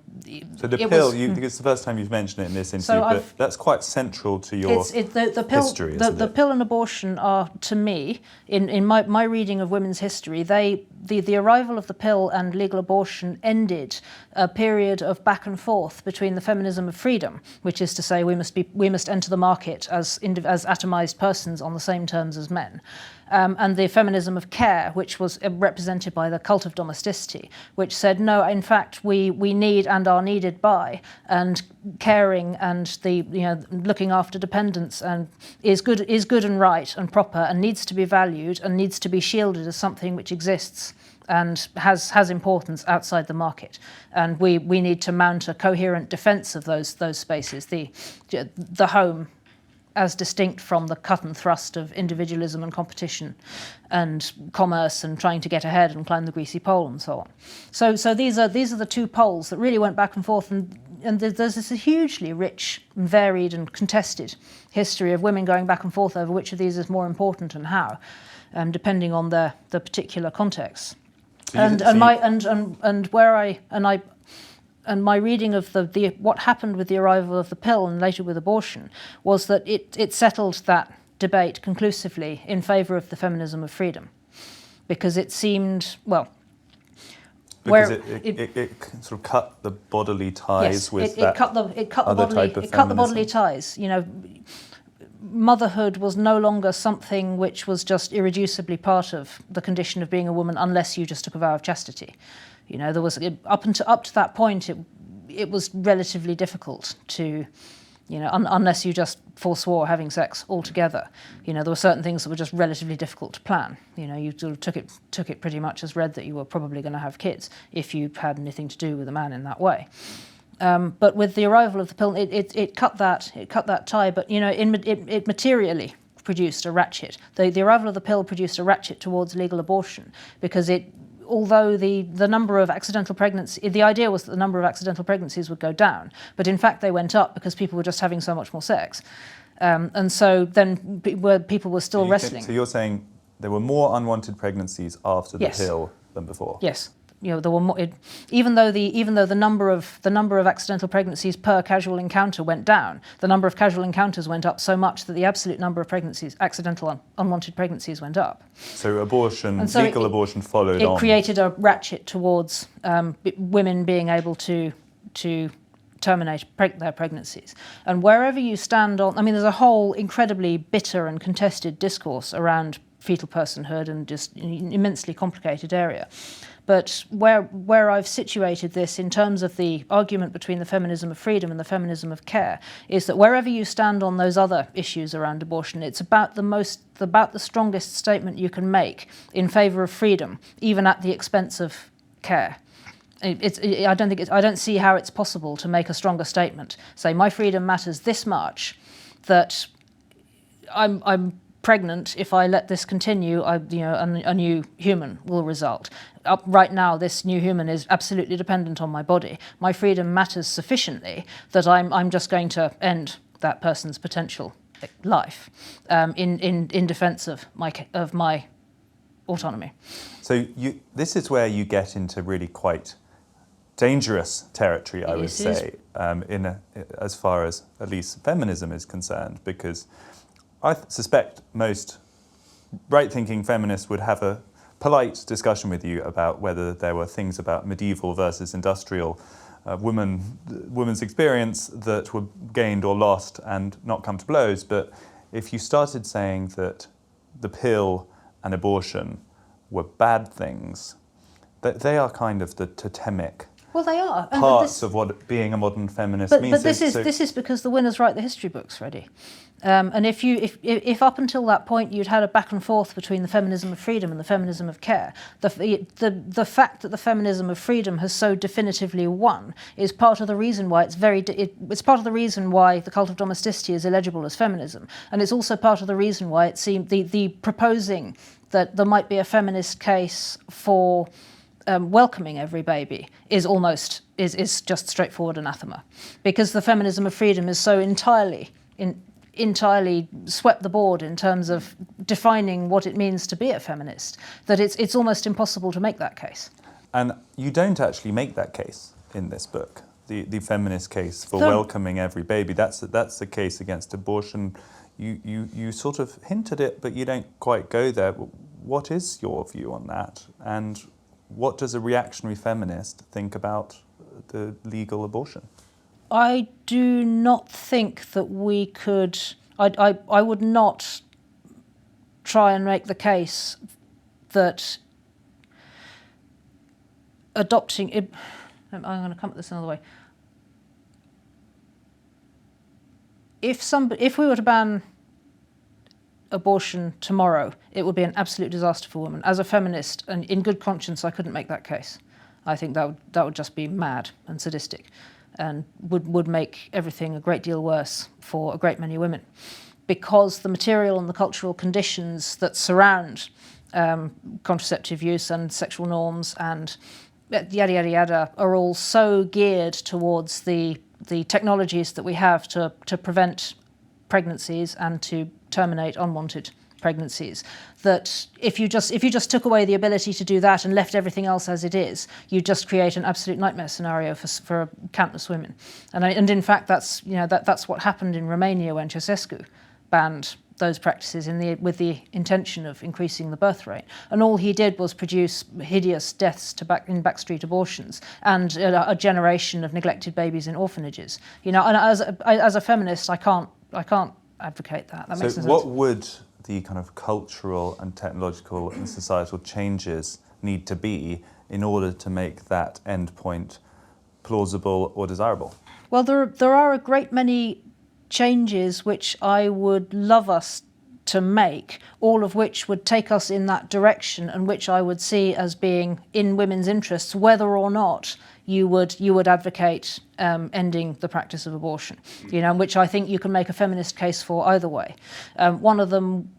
the pill, it's the first time you've mentioned it in this interview, but that's quite central to your history, isn't it? The pill and abortion are, to me, in my reading of women's history, the arrival of the pill and legal abortion ended a period of back and forth between the feminism of freedom, which is to say we must enter the market as atomized persons on the same terms as men, and the feminism of care, which was represented by the cult of domesticity, which said no, in fact we need and are needed by, and caring and looking after dependents and is good and right and proper and needs to be valued and needs to be shielded as something which exists and has importance outside the market, and we need to mount a coherent defence of those spaces, the home, as distinct from the cut and thrust of individualism and competition and commerce and trying to get ahead and climb the greasy pole and so on. So these are the two poles that really went back and forth, and there's this hugely rich and varied and contested history of women going back and forth over which of these is more important and how, depending on the particular context. And my reading of what happened with the arrival of the pill and later with abortion was that it settled that debate conclusively in favour of the feminism of freedom, because it seemed, well, because it sort of cut the bodily ties with it cut the bodily ties. You know, motherhood was no longer something which was just irreducibly part of the condition of being a woman unless you just took a vow of chastity. You know, there was up to that point it was relatively difficult to, you know, unless you just forswore having sex altogether. You know, there were certain things that were just relatively difficult to plan. You know, you sort of took it pretty much as read that you were probably going to have kids if you had anything to do with a man in that way. But with the arrival of the pill, it cut that tie. But you know, it materially produced a ratchet. The arrival of the pill produced a ratchet towards legal abortion, because although the number of accidental pregnancies, the idea was that the number of accidental pregnancies would go down, but in fact they went up because people were just having so much more sex, and so then people were still wrestling. So you're saying there were more unwanted pregnancies after the pill than before? Yes. You know, there were more, even though the number of accidental pregnancies per casual encounter went down, the number of casual encounters went up so much that the absolute number of accidental unwanted pregnancies went up. So legal abortion followed on. It created a ratchet towards women being able to terminate their pregnancies. And wherever you stand on, I mean, there's a whole incredibly bitter and contested discourse around fetal personhood and just an immensely complicated area. But where I've situated this in terms of the argument between the feminism of freedom and the feminism of care is that wherever you stand on those other issues around abortion, it's about the strongest statement you can make in favour of freedom, even at the expense of care. I don't see how it's possible to make a stronger statement. Say my freedom matters this much, that I'm pregnant. If I let this continue, a new human will result. Right now, this new human is absolutely dependent on my body. My freedom matters sufficiently that I'm just going to end that person's potential life in defence of my autonomy. So this is where you get into really quite dangerous territory, I would Yes, it is. say, as far as at least feminism is concerned, because I suspect most right-thinking feminists would have a polite discussion with you about whether there were things about medieval versus industrial women's experience that were gained or lost and not come to blows. But if you started saying that the pill and abortion were bad things, that they are kind of the totemic Well, they are. parts of what being a modern feminist means. But this is because the winners write the history books, Freddie. And if up until that point you'd had a back and forth between the feminism of freedom and the feminism of care, the fact that the feminism of freedom has so definitively won is part of the reason why it's part of the reason why the cult of domesticity is illegible as feminism, and it's also part of the reason why it seemed the proposing that there might be a feminist case for welcoming every baby is just straightforward anathema, because the feminism of freedom is so entirely swept the board in terms of defining what it means to be a feminist that it's almost impossible to make that case. And you don't actually make that case in this book, the feminist case for welcoming every baby. That's the case against abortion. You sort of hinted it, but you don't quite go there. What is your view on that? And what does a reactionary feminist think about the legal abortion? I do not think that we could. I would not try and make the case that adopting. I'm going to come at this another way. If we were to ban abortion tomorrow, it would be an absolute disaster for women. As a feminist, and in good conscience, I couldn't make that case. I think that would just be mad and sadistic, and would make everything a great deal worse for a great many women, because the material and the cultural conditions that surround contraceptive use and sexual norms and yada yada yada are all so geared towards the technologies that we have to prevent pregnancies and to terminate unwanted pregnancies, that if you just took away the ability to do that and left everything else as it is, you just create an absolute nightmare scenario for countless women. And in fact, that's what happened in Romania when Ceausescu banned those practices with the intention of increasing the birth rate. And all he did was produce hideous deaths in backstreet abortions and a generation of neglected babies in orphanages. And as a feminist, I can't advocate that. That makes no sense. What would the kind of cultural and technological and societal changes need to be in order to make that endpoint plausible or desirable? Well, there are a great many changes which I would love us to make, all of which would take us in that direction and which I would see as being in women's interests, whether or not you would advocate ending the practice of abortion, which I think you can make a feminist case for either way. One of them.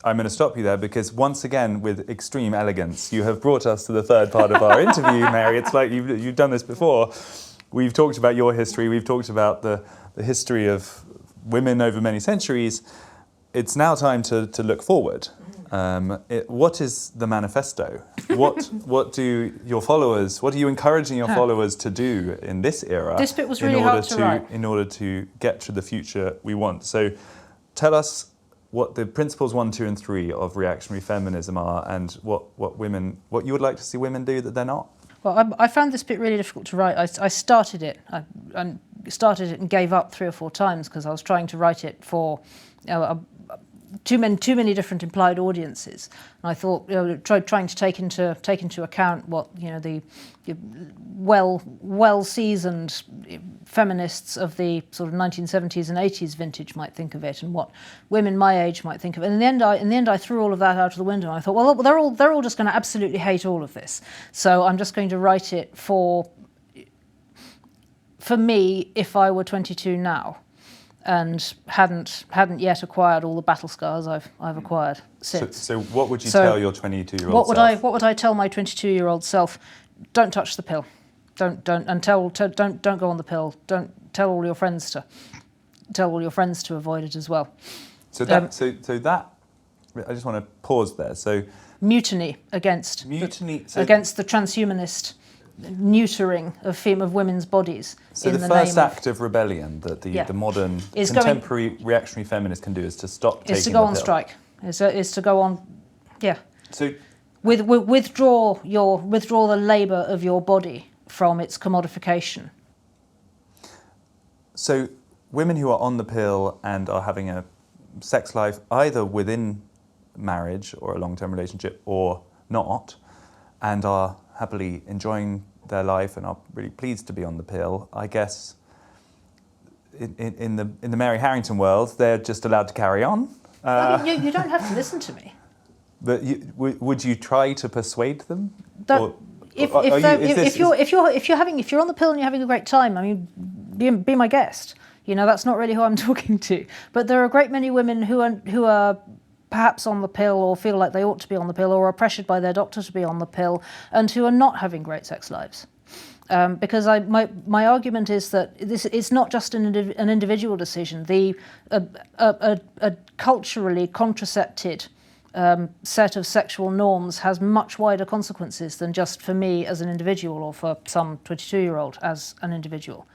I'm going to stop you there because once again, with extreme elegance, you have brought us to the third part of our interview, Mary. It's like you've done this before. We've talked about your history. We've talked about the history of women over many centuries. It's now time to look forward. What is the manifesto? What are you encouraging your followers to do in this era? This bit was really hard to write. In order to get to the future we want. So tell us what the principles 1, 2 and 3 of reactionary feminism are, and what you would like to see women do that they're not. Well, I found this bit really difficult to write. I started it and gave up 3 or 4 times because I was trying to write it for too many different implied audiences. And I thought, trying to take into account what the well seasoned feminists of the sort of 1970s and 80s vintage might think of it, and what women my age might think of it. And in the end, I threw all of that out of the window. And I thought, well, they're all just going to absolutely hate all of this. So I'm just going to write it for me if I were 22 now and hadn't yet acquired all the battle scars I've acquired since. So what would you tell your 22-year-old self? What would I tell my 22-year-old self? Don't touch the pill. Don't go on the pill. Don't tell all your friends to avoid it as well. So that I just want to pause there. So mutiny against the transhumanist neutering of women's bodies. So in the the first name act of rebellion that the modern Is contemporary reactionary feminist can do is to stop taking the pill. is to go on strike. Is to go on, So withdraw the labour of your body from its commodification. So women who are on the pill and are having a sex life either within marriage or a long-term relationship or not, and are happily enjoying their life and are really pleased to be on the pill, I guess in the Mary Harrington world, they're just allowed to carry on. I mean, you don't have to listen to me. But would you try to persuade them? If you're on the pill and you're having a great time, I mean, be my guest. You know, that's not really who I'm talking to. But there are a great many women who are perhaps on the pill or feel like they ought to be on the pill or are pressured by their doctor to be on the pill and who are not having great sex lives. Because my argument is that it's not just an individual decision. A culturally contracepted set of sexual norms has much wider consequences than just for me as an individual or for some 22-year-old as an individual.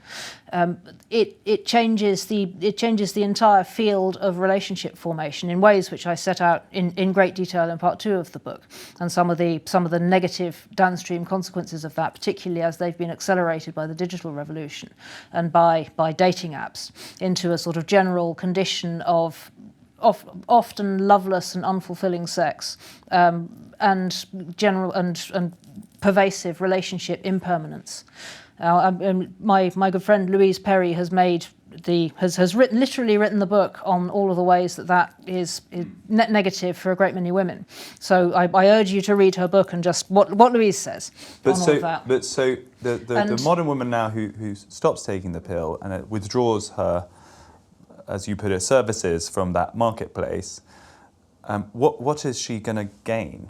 It changes the entire field of relationship formation in ways which I set out in great detail in part 2 of the book, and some of the negative downstream consequences of that, particularly as they've been accelerated by the digital revolution and by dating apps into a sort of general condition of often loveless and unfulfilling sex, and general and pervasive relationship impermanence. My good friend Louise Perry has literally written the book on all of the ways that is net negative for a great many women. So I urge you to read her book and just what Louise says on all of that. But so the modern woman now who stops taking the pill and it withdraws her, as you put it, services from that marketplace, what is she going to gain?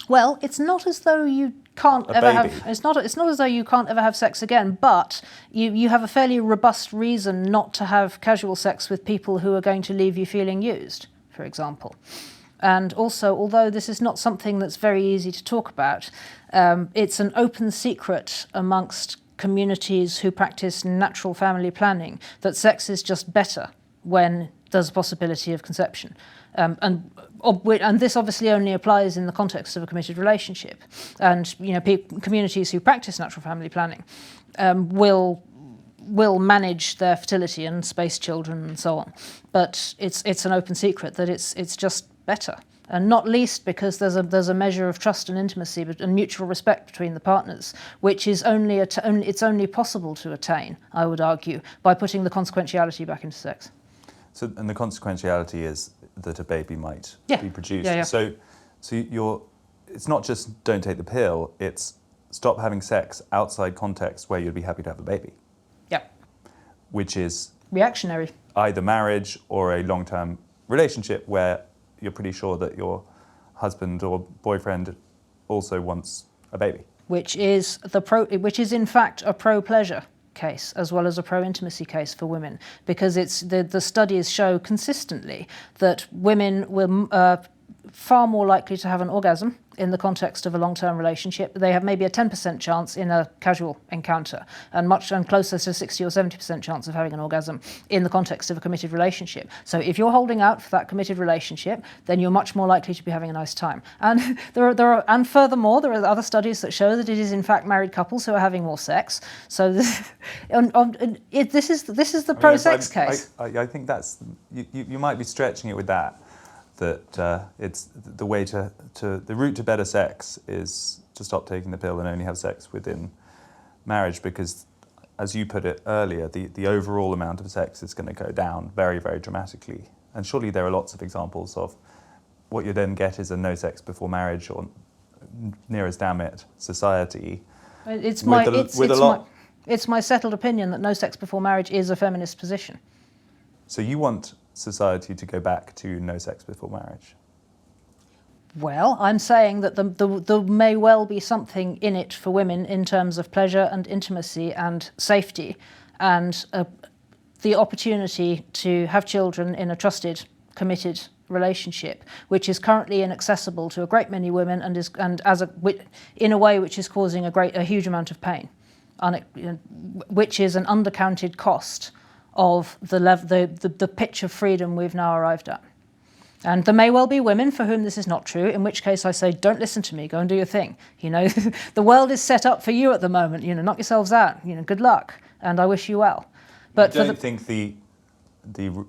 Well, it's not as though you can't ever have. It's not as though you can't ever have sex again. But you have a fairly robust reason not to have casual sex with people who are going to leave you feeling used, for example. And also, although this is not something that's very easy to talk about, it's an open secret amongst communities who practice natural family planning that sex is just better when there's a possibility of conception. And this obviously only applies in the context of a committed relationship. And communities who practice natural family planning will manage their fertility and space children and so on. But it's an open secret that it's just better. And not least because there's a measure of trust and intimacy and mutual respect between the partners, which is only possible to attain, I would argue, by putting the consequentiality back into sex. So, and the consequentiality is that a baby might be produced. Yeah. So it's not just don't take the pill, it's stop having sex outside context where you'd be happy to have a baby. Yeah. Which is reactionary. Either marriage or a long-term relationship where you're pretty sure that your husband or boyfriend also wants a baby. Which is in fact a pro-pleasure case as well as a pro-intimacy case for women, because it's the studies show consistently that women were far more likely to have an orgasm in the context of a long-term relationship. They have maybe a 10% chance in a casual encounter and closer to 60 or 70% chance of having an orgasm in the context of a committed relationship. So if you're holding out for that committed relationship, then you're much more likely to be having a nice time. And and furthermore, there are other studies that show that it is in fact married couples who are having more sex. So this is the pro-sex case. I think that's you might be stretching it with that. That it's the way the route to better sex is to stop taking the pill and only have sex within marriage, because, as you put it earlier, the overall amount of sex is going to go down very, very dramatically. And surely there are lots of examples of what you then get is a no sex before marriage or near as damn it society. It's my settled opinion that no sex before marriage is a feminist position. So you want society to go back to no sex before marriage? Well, I'm saying that there may well be something in it for women in terms of pleasure and intimacy and safety and the opportunity to have children in a trusted, committed relationship, which is currently inaccessible to a great many women in a way which is causing a huge amount of pain, which is an undercounted cost of the pitch of freedom we've now arrived at. And there may well be women for whom this is not true, in which case I say, don't listen to me, go and do your thing. The world is set up for you at the moment, knock yourselves out, good luck, and I wish you well. But I don't think the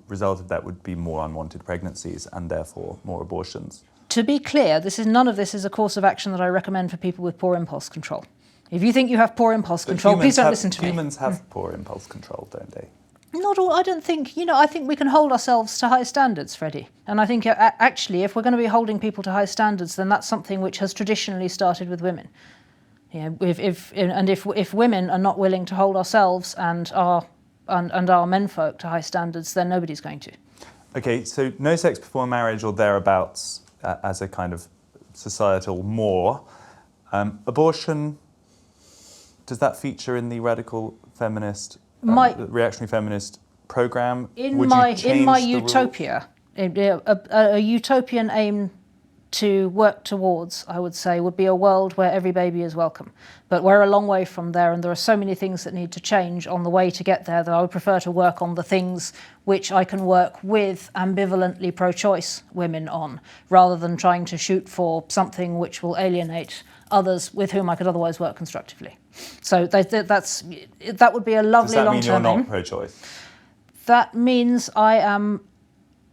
result of that would be more unwanted pregnancies and therefore more abortions. To be clear, none of this is a course of action that I recommend for people with poor impulse control. If you think you have poor impulse control, please don't listen to me. Humans have poor impulse control, don't they? Not all. I don't think. I think we can hold ourselves to high standards, Freddie. And I think actually, if we're going to be holding people to high standards, then that's something which has traditionally started with women. If women are not willing to hold ourselves and our menfolk to high standards, then nobody's going to. Okay, so no sex before marriage or thereabouts as a kind of societal more. Abortion, does that feature in the radical feminist? Reactionary feminist program? In my utopia, a utopian aim to work towards, I would say, would be a world where every baby is welcome. But we're a long way from there, and there are so many things that need to change on the way to get there that I would prefer to work on the things which I can work with ambivalently pro-choice women on, rather than trying to shoot for something which will alienate others with whom I could otherwise work constructively. So that would be a lovely long-term aim. Does that mean you're not pro-choice? That means I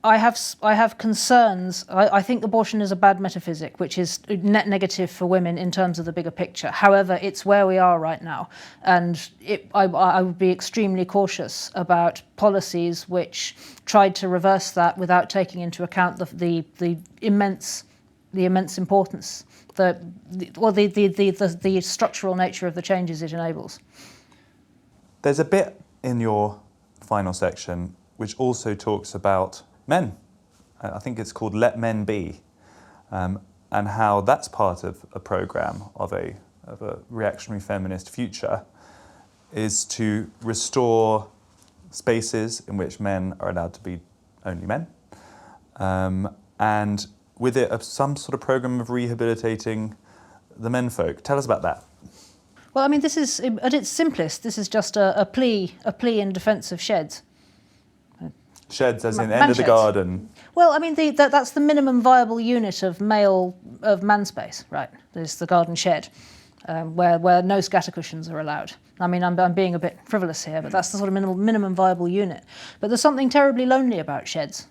have concerns. I think abortion is a bad metaphysic, which is net negative for women in terms of the bigger picture. However, it's where we are right now, and I would be extremely cautious about policies which tried to reverse that without taking into account the immense importance, the structural nature of the changes it enables. There's a bit in your final section which also talks about men. I think it's called Let Men Be, and how that's part of a programme of a reactionary feminist future, is to restore spaces in which men are allowed to be only men, and with it some sort of programme of rehabilitating the menfolk. Tell us about that. Well, I mean, this is, at its simplest, this is just a plea in defence of sheds. Sheds as in the end of the garden. Well, I mean, that's the minimum viable unit of man space, right? There's the garden shed, where no scatter cushions are allowed. I mean, I'm being a bit frivolous here, but that's the sort of minimum viable unit. But there's something terribly lonely about sheds,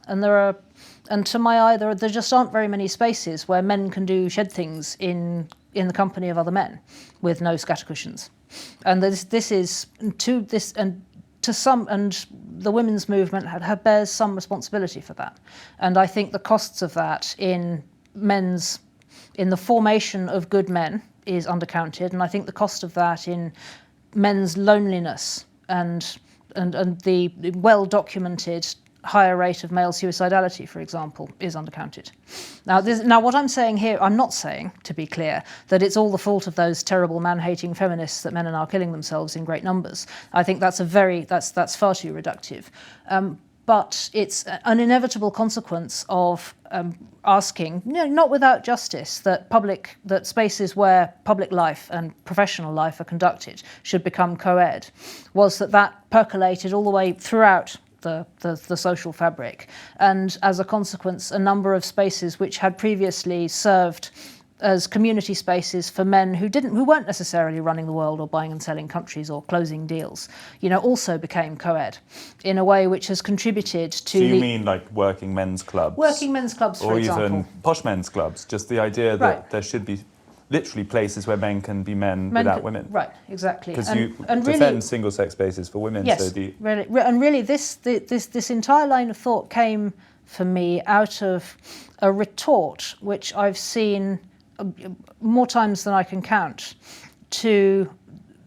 and to my eye, there just aren't very many spaces where men can do shed things in the company of other men with no scatter cushions. And the women's movement bears some responsibility for that. And I think the costs of that in the formation of good men is undercounted, and I think the cost of that in men's loneliness and the well-documented higher rate of male suicidality, for example, is undercounted. Now, what I'm saying here, I'm not saying, to be clear, that it's all the fault of those terrible man-hating feminists that men are now killing themselves in great numbers. I think that's far too reductive. But it's an inevitable consequence of asking, not without justice, that spaces where public life and professional life are conducted should become co-ed, was that percolated all the way throughout the social fabric, and as a consequence, a number of spaces which had previously served as community spaces for men who weren't necessarily running the world or buying and selling countries or closing deals, also became co-ed in a way which has contributed to. So you mean like working men's clubs? Working men's clubs, for example. Or even posh men's clubs, just the idea that there should be literally places where men can be men without women. Right, exactly. Because you defend single-sex spaces for women. Yes, so really, this entire line of thought came for me out of a retort which I've seen more times than I can count to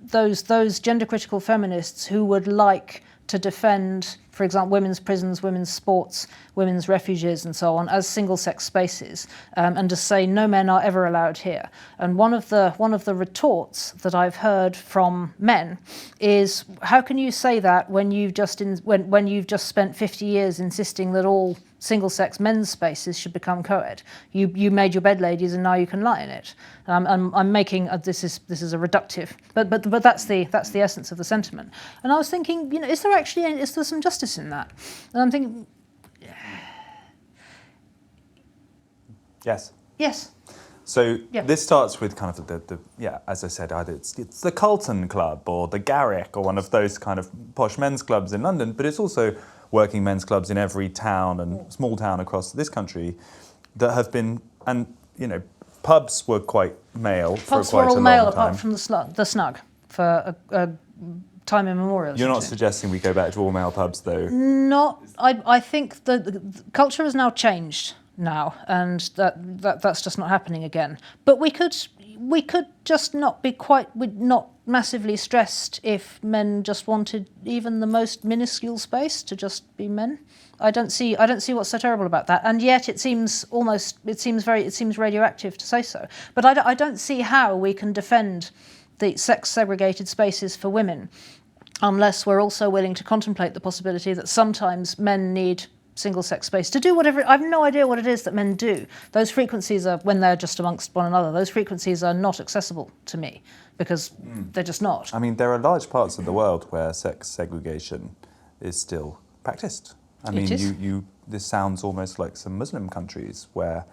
those gender-critical feminists who would like to defend, for example, women's prisons, women's sports, women's refuges and so on, as single-sex spaces, and to say no men are ever allowed here. And one of the retorts that I've heard from men is, how can you say that when you've just spent 50 years insisting that all single-sex men's spaces should become co-ed? You made your bed, ladies, and now you can lie in it. I'm making this is a reductive, but that's the essence of the sentiment. And I was thinking, is there some justice in that? And I'm thinking, yes. Yes. So this starts with kind of the as I said, either it's the Carlton Club or the Garrick or one of those kind of posh men's clubs in London, but it's also working men's clubs in every town and small town across this country that have been, and pubs were quite male for quite a long time. Pubs were all male apart from the snug for a time immemorial. You're not suggesting we go back to all male pubs though? Not. I think the culture has now changed now, and that's just not happening again. But we could just not be not massively stressed if men just wanted even the most minuscule space to just be men. I don't see what's so terrible about that. And yet it seems radioactive to say so. But I don't see how we can defend the sex segregated spaces for women unless we're also willing to contemplate the possibility that sometimes men need single-sex space to do whatever. I have no idea what it is that men do. Those frequencies are, when they're just amongst one another, those frequencies are not accessible to me because they're just not. I mean, there are large parts of the world where sex segregation is still practiced. I mean, this sounds almost like some Muslim countries where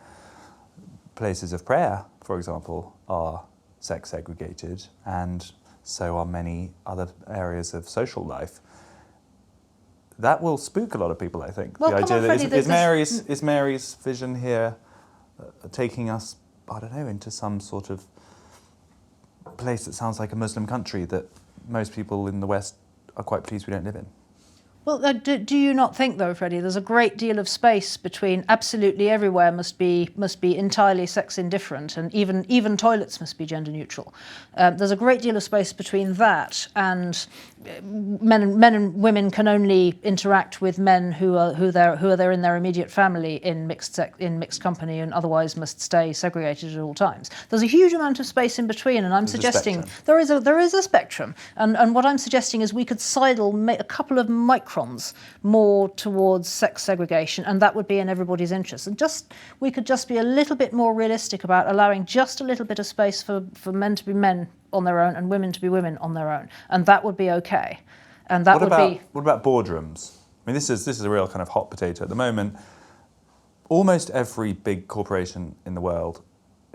places of prayer, for example, are sex segregated, and so are many other areas of social life. That will spook a lot of people, I think. Well, the idea Freddie, is Mary's vision here taking us, I don't know, into some sort of place that sounds like a Muslim country that most people in the West are quite pleased we don't live in? Well, do you not think, though, Freddie, there's a great deal of space between absolutely everywhere must be entirely sex indifferent, and even toilets must be gender neutral. There's a great deal of space between that and men and women can only interact with men who are there in their immediate family in mixed company, and otherwise must stay segregated at all times. There's a huge amount of space in between, and I'm suggesting there is a spectrum. And what I'm suggesting is we could sidle a couple of microns more towards sex segregation, and that would be in everybody's interest. And we could just be a little bit more realistic about allowing just a little bit of space for men to be men on their own and women to be women on their own, and that would be okay. And that What about boardrooms? I mean, this is a real kind of hot potato at the moment. Almost every big corporation in the world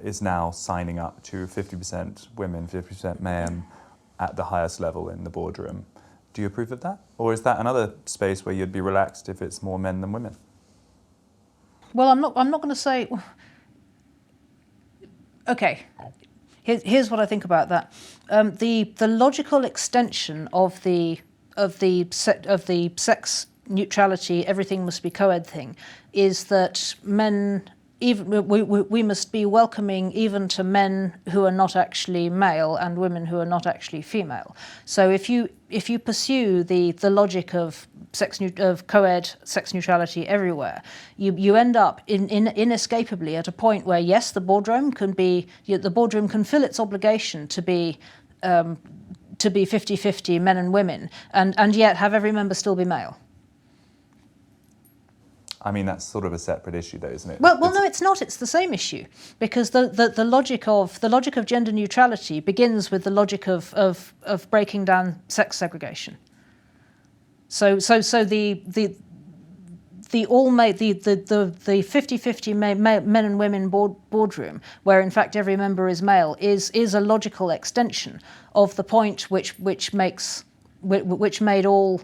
is now signing up to 50% women, 50% men at the highest level in the boardroom. Do you approve of that? Or is that another space where you'd be relaxed if it's more men than women? Well, I'm not going to say. Okay, here's what I think about that. The logical extension of the sex neutrality, everything must be co-ed thing, is that men. We must be welcoming even to men who are not actually male and women who are not actually female. So if you pursue the logic of co-ed sex neutrality everywhere, you end up inescapably at a point where yes, the boardroom can fill its obligation to be 50-50 men and women, and yet have every member still be male. I mean, that's sort of a separate issue, though, isn't it? Well, no, it's not. It's the same issue, because the logic of gender neutrality begins with the logic of breaking down sex segregation. So the 50-50 men and women boardroom, where in fact every member is male, is a logical extension of the point which made all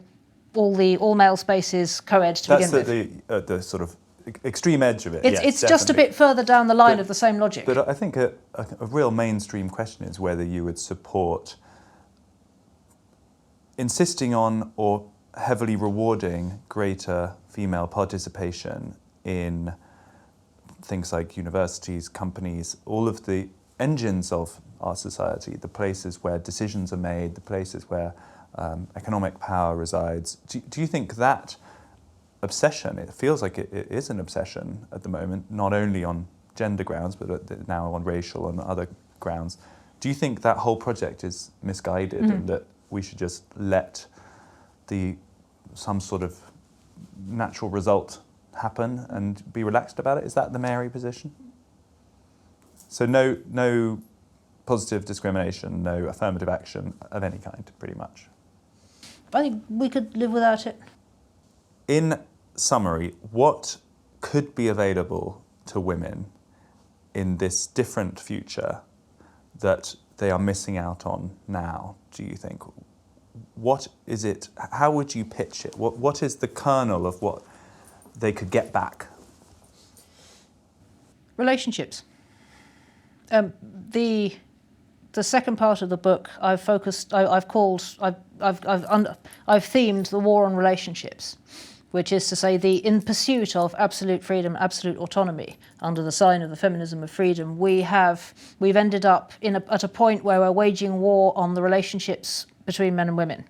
male spaces co-ed to begin with. That's the sort of extreme edge of it. It's just a bit further down the line of the same logic. But I think a real mainstream question is whether you would support insisting on or heavily rewarding greater female participation in things like universities, companies, all of the engines of our society, the places where decisions are made, the places where economic power resides. Do you think that obsession, it feels like it is an obsession at the moment, not only on gender grounds, but now on racial and other grounds. Do you think that whole project is misguided and that we should just let some sort of natural result happen and be relaxed about it? Is that the Mary position? So no positive discrimination, no affirmative action of any kind, pretty much. I think we could live without it. In summary, what could be available to women in this different future that they are missing out on now, do you think? What is it? How would you pitch it? What is the kernel of what they could get back? Relationships. The second part of the book, I've themed the war on relationships, which is to say, in pursuit of absolute freedom, absolute autonomy, under the sign of the feminism of freedom, we've ended up at a point where we're waging war on the relationships between men and women.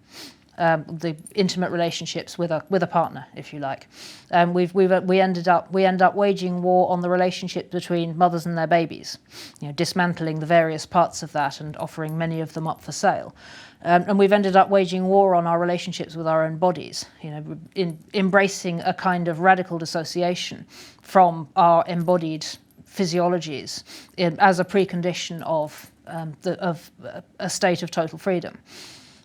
The intimate relationships with a partner, if you like. We end up waging war on the relationship between mothers and their babies, dismantling the various parts of that and offering many of them up for sale. And we've ended up waging war on our relationships with our own bodies, embracing a kind of radical dissociation from our embodied physiologies as a precondition of a state of total freedom.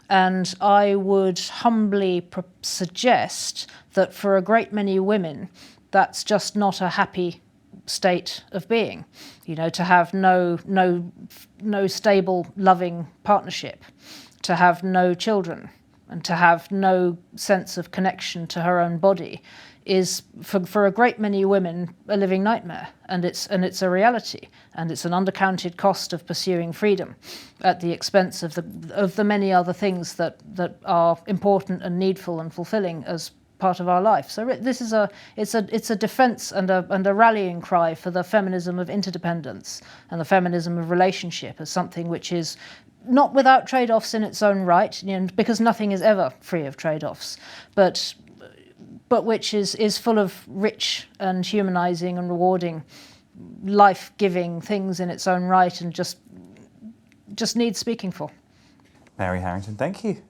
And I would humbly suggest that for a great many women, that's just not a happy state of being. To have no stable, loving partnership, to have no children, and to have no sense of connection to her own body is, for a great many women, a living nightmare, and it's a reality, and it's an undercounted cost of pursuing freedom at the expense of the many other things that are important and needful and fulfilling as part of our life. So this is it's a defence and a rallying cry for the feminism of interdependence and the feminism of relationship as something which is not without trade-offs in its own right, because nothing is ever free of trade-offs, but which is full of rich and humanising and rewarding, life-giving things in its own right, and just needs speaking for. Mary Harrington, thank you.